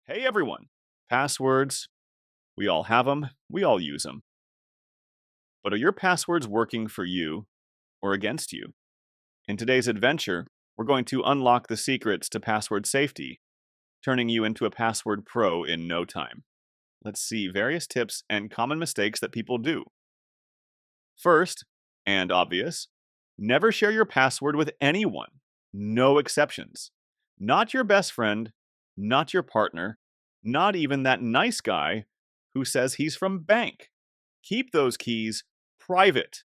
Hey everyone! Passwords, we all have them, we all use them. But are your passwords working for you or against you? In today's adventure, we're going to unlock the secrets to password safety, turning you into a password pro in no time. Let's see various tips and common mistakes that people do. First, and obvious, never share your password with anyone. No exceptions. Not your best friend, not your partner, not even that nice guy who says he's from bank. Keep those keys private.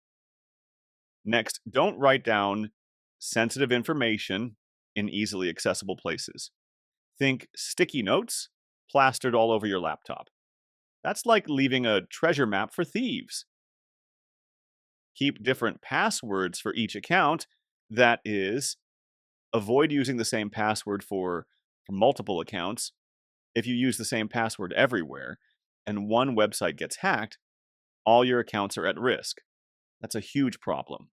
Next, don't write down sensitive information in easily accessible places. Think sticky notes plastered all over your laptop. That's like leaving a treasure map for thieves. Keep different passwords for each account. That is, avoid using the same password for multiple accounts. If you use the same password everywhere and one website gets hacked, all your accounts are at risk. That's a huge problem.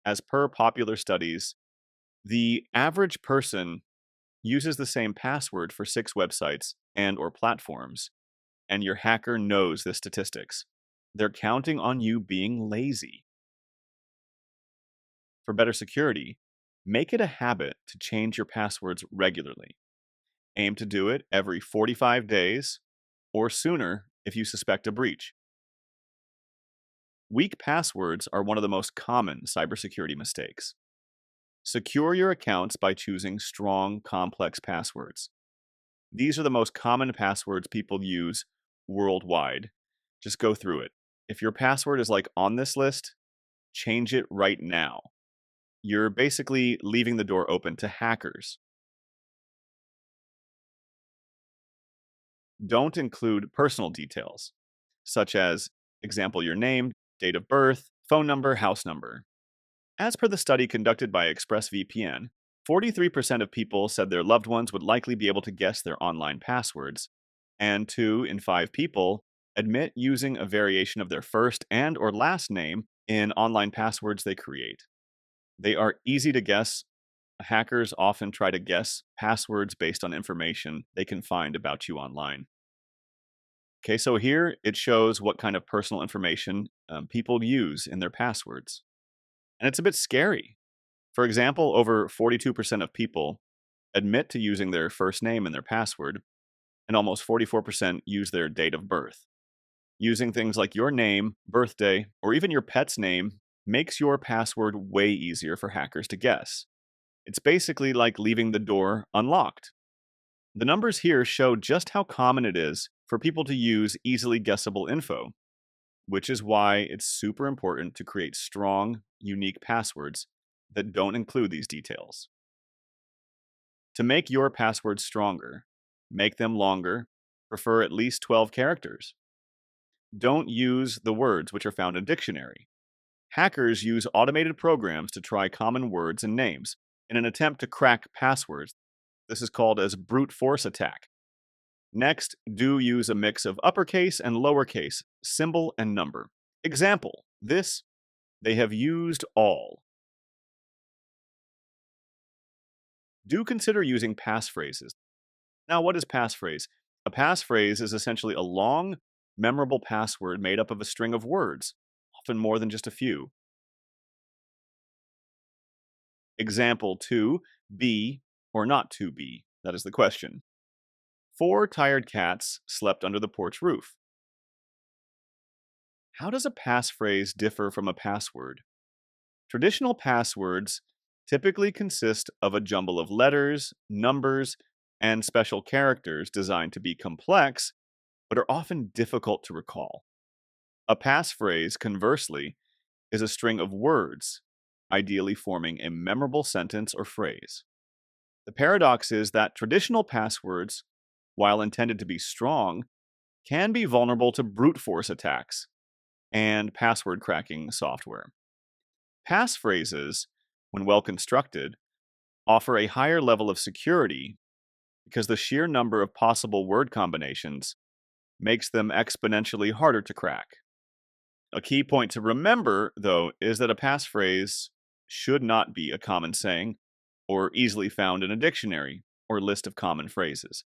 As per popular studies, the average person uses the same password for 6 websites and/or platforms, and your hacker knows the statistics. They're counting on you being lazy. For better security, make it a habit to change your passwords regularly. Aim to do it every 45 days or sooner if you suspect a breach. Weak passwords are one of the most common cybersecurity mistakes. Secure your accounts by choosing strong, complex passwords. These are the most common passwords people use worldwide. Just go through it. If your password is like on this list, change it right now. You're basically leaving the door open to hackers. Don't include personal details, such as, example, your name, date of birth, phone number, house number. As per the study conducted by ExpressVPN, 43% of people said their loved ones would likely be able to guess their online passwords, and 2 in 5 people admit using a variation of their first and or last name in online passwords they create. They are easy to guess. Hackers often try to guess passwords based on information they can find about you online. Okay, so here it shows what kind of personal information people use in their passwords. And it's a bit scary. For example, over 42% of people admit to using their first name in their password, and almost 44% use their date of birth. Using things like your name, birthday, or even your pet's name makes your password way easier for hackers to guess. It's basically like leaving the door unlocked. The numbers here show just how common it is for people to use easily guessable info, which is why it's super important to create strong, unique passwords that don't include these details. To make your passwords stronger, make them longer, prefer at least 12 characters. Don't use the words which are found in a dictionary. Hackers use automated programs to try common words and names in an attempt to crack passwords. This is called as brute force attack. Next, do use a mix of uppercase and lowercase, symbol and number. Example, this, they have used all. Do consider using passphrases. Now, what is passphrase? A passphrase is essentially a long, memorable password made up of a string of words, often more than just a few. Example 2, be or not to be. That is the question. 4 tired cats slept under the porch roof. How does a passphrase differ from a password? Traditional passwords typically consist of a jumble of letters, numbers, and special characters designed to be complex, but are often difficult to recall. A passphrase, conversely, is a string of words, ideally forming a memorable sentence or phrase. The paradox is that traditional passwords, while intended to be strong, can be vulnerable to brute force attacks and password cracking software. Passphrases, when well constructed, offer a higher level of security because the sheer number of possible word combinations makes them exponentially harder to crack. A key point to remember, though, is that a passphrase should not be a common saying or easily found in a dictionary or list of common phrases.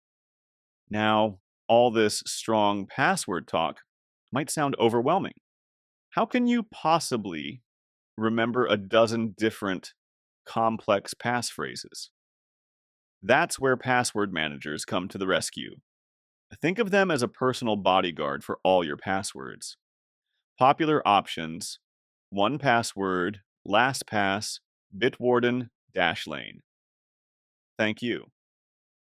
Now, all this strong password talk might sound overwhelming. How can you possibly remember a dozen different complex passphrases? That's where password managers come to the rescue. Think of them as a personal bodyguard for all your passwords. Popular options: 1Password, LastPass, Bitwarden, Dashlane. Thank you.